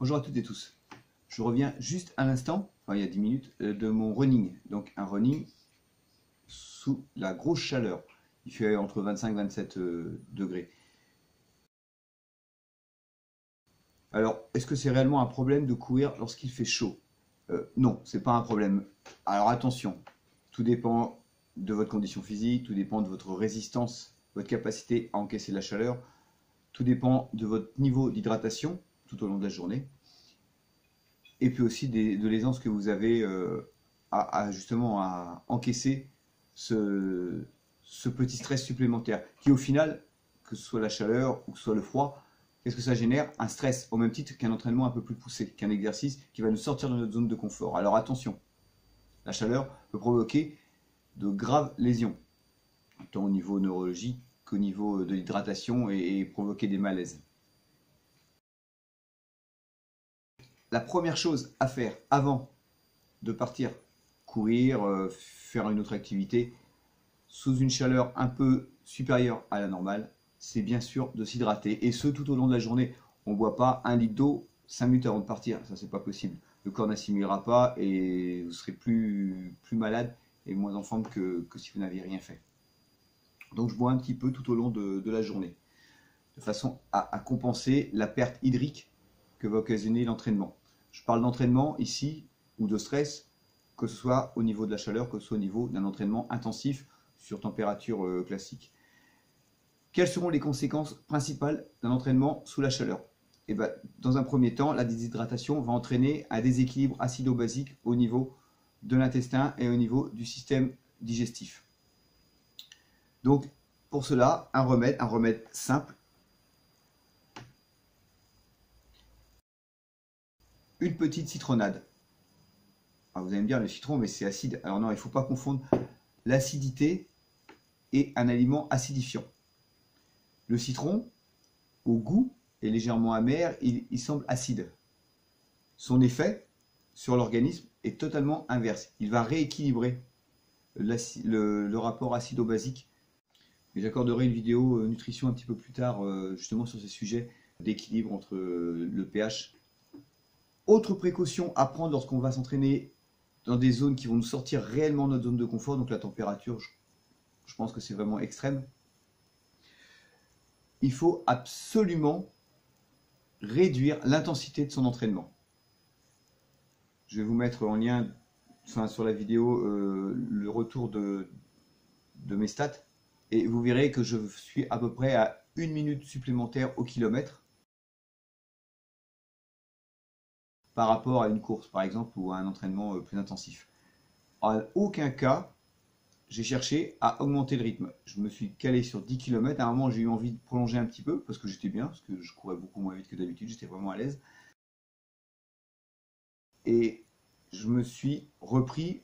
Bonjour à toutes et tous. Je reviens juste à l'instant, enfin il y a 10 minutes, de mon running. Donc un running sous la grosse chaleur. Il fait entre 25 et 27 degrés. Alors, est-ce que c'est réellement un problème de courir lorsqu'il fait chaud? Non, c'est pas un problème. Alors attention, tout dépend de votre condition physique, tout dépend de votre résistance, votre capacité à encaisser la chaleur, tout dépend de votre niveau d'hydratation tout au long de la journée, et puis aussi de l'aisance que vous avez justement à encaisser ce petit stress supplémentaire, qui au final, que ce soit la chaleur ou que ce soit le froid, qu'est-ce que ça génère? Un stress, au même titre qu'un entraînement un peu plus poussé, qu'un exercice qui va nous sortir de notre zone de confort. Alors attention, la chaleur peut provoquer de graves lésions, tant au niveau neurologique qu'au niveau de l'hydratation, et provoquer des malaises. La première chose à faire avant de partir courir, faire une autre activité, sous une chaleur un peu supérieure à la normale, c'est bien sûr de s'hydrater, et ce tout au long de la journée. On ne boit pas 1 litre d'eau 5 minutes avant de partir, ça c'est pas possible. Le corps n'assimilera pas et vous serez plus malade et moins en forme que si vous n'aviez rien fait. Donc je bois un petit peu tout au long de la journée, de façon à compenser la perte hydrique que va occasionner l'entraînement. Je parle d'entraînement ici, ou de stress, que ce soit au niveau de la chaleur, que ce soit au niveau d'un entraînement intensif sur température classique. Quelles seront les conséquences principales d'un entraînement sous la chaleur? Eh bien, dans un premier temps, la déshydratation va entraîner un déséquilibre acido-basique au niveau de l'intestin et au niveau du système digestif. Donc, pour cela, un remède simple, une petite citronnade. Alors vous allez me dire, le citron, mais c'est acide. Alors non, il ne faut pas confondre l'acidité et un aliment acidifiant. Le citron, au goût, est légèrement amer, il semble acide. Son effet sur l'organisme est totalement inverse. Il va rééquilibrer le rapport acido-basique. J'accorderai une vidéo nutrition un petit peu plus tard, justement sur ces sujets d'équilibre entre le pH. Autre précaution à prendre lorsqu'on va s'entraîner dans des zones qui vont nous sortir réellement de notre zone de confort, donc la température, je pense que c'est vraiment extrême. Il faut absolument réduire l'intensité de son entraînement. Je vais vous mettre en lien, sur la vidéo, le retour de mes stats, et vous verrez que je suis à peu près à 1 minute supplémentaire au kilomètre par rapport à une course par exemple, ou à un entraînement plus intensif. En aucun cas j'ai cherché à augmenter le rythme. Je me suis calé sur 10 km. À un moment, j'ai eu envie de prolonger un petit peu parce que j'étais bien, parce que je courais beaucoup moins vite que d'habitude, j'étais vraiment à l'aise. Et je me suis repris.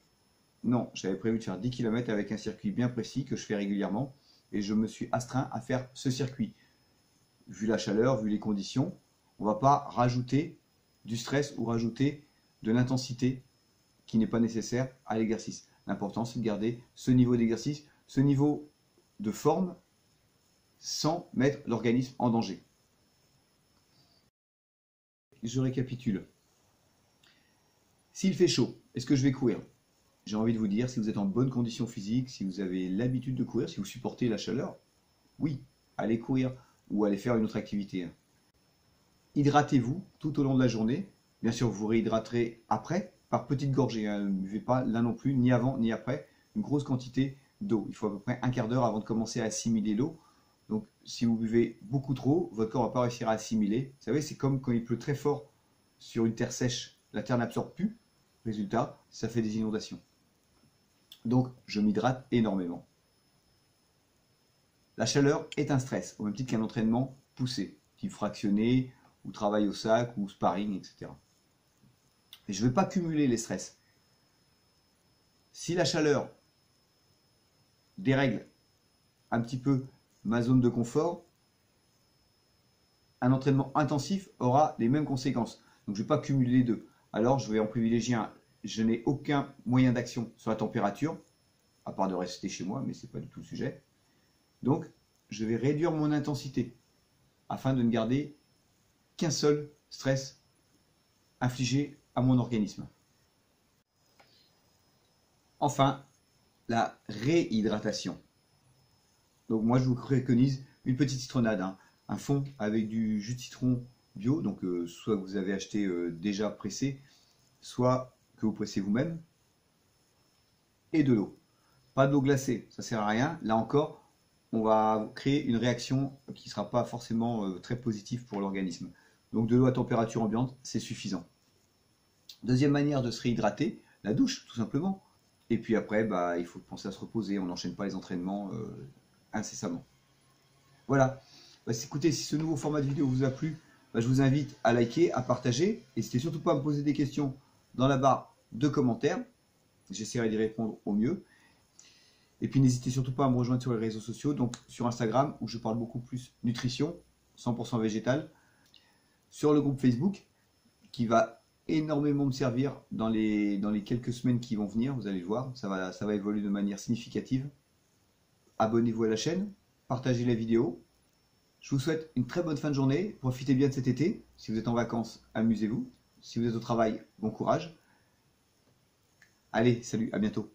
Non, j'avais prévu de faire 10 km avec un circuit bien précis que je fais régulièrement. Et je me suis astreint à faire ce circuit. Vu la chaleur, vu les conditions, on ne va pas rajouter du stress ou rajouter de l'intensité qui n'est pas nécessaire à l'exercice. L'important, c'est de garder ce niveau d'exercice, ce niveau de forme, sans mettre l'organisme en danger. Je récapitule. S'il fait chaud, est-ce que je vais courir? J'ai envie de vous dire, si vous êtes en bonne condition physique, si vous avez l'habitude de courir, si vous supportez la chaleur, oui, allez courir ou allez faire une autre activité. Hydratez-vous tout au long de la journée. Bien sûr, vous réhydraterez après, par petites gorgées. Ne buvez pas là non plus, ni avant ni après, une grosse quantité d'eau. Il faut à peu près un quart d'heure avant de commencer à assimiler l'eau. Donc si vous buvez beaucoup trop, votre corps ne va pas réussir à assimiler. Vous savez, c'est comme quand il pleut très fort sur une terre sèche. La terre n'absorbe plus. Résultat, ça fait des inondations. Donc je m'hydrate énormément. La chaleur est un stress, au même titre qu'un entraînement poussé, type fractionné, ou travail au sac, ou sparring, etc. Et je ne vais pas cumuler les stress. Si la chaleur dérègle un petit peu ma zone de confort, un entraînement intensif aura les mêmes conséquences. Donc je ne vais pas cumuler les deux. Alors je vais en privilégier un. Je n'ai aucun moyen d'action sur la température, à part de rester chez moi, mais ce n'est pas du tout le sujet. Donc je vais réduire mon intensité afin de ne garder qu'un seul stress infligé à mon organisme. Enfin, la réhydratation. Donc moi je vous préconise une petite citronnade, hein, un fond avec du jus de citron bio, donc soit que vous avez acheté déjà pressé, soit que vous pressez vous-même, et de l'eau. Pas d'eau glacée, ça sert à rien. Là encore, on va créer une réaction qui ne sera pas forcément très positive pour l'organisme. Donc de l'eau à température ambiante, c'est suffisant. Deuxième manière de se réhydrater, la douche, tout simplement. Et puis après, il faut penser à se reposer, on n'enchaîne pas les entraînements incessamment. Voilà. Écoutez, si ce nouveau format de vidéo vous a plu, je vous invite à liker, à partager. N'hésitez surtout pas à me poser des questions dans la barre de commentaires. J'essaierai d'y répondre au mieux. Et puis n'hésitez surtout pas à me rejoindre sur les réseaux sociaux, donc sur Instagram où je parle beaucoup plus nutrition, 100% végétal, sur le groupe Facebook qui va énormément me servir dans les quelques semaines qui vont venir, vous allez le voir, ça va évoluer de manière significative. Abonnez-vous à la chaîne, partagez la vidéo. Je vous souhaite une très bonne fin de journée, profitez bien de cet été. Si vous êtes en vacances, amusez-vous. Si vous êtes au travail, bon courage. Allez, salut, à bientôt.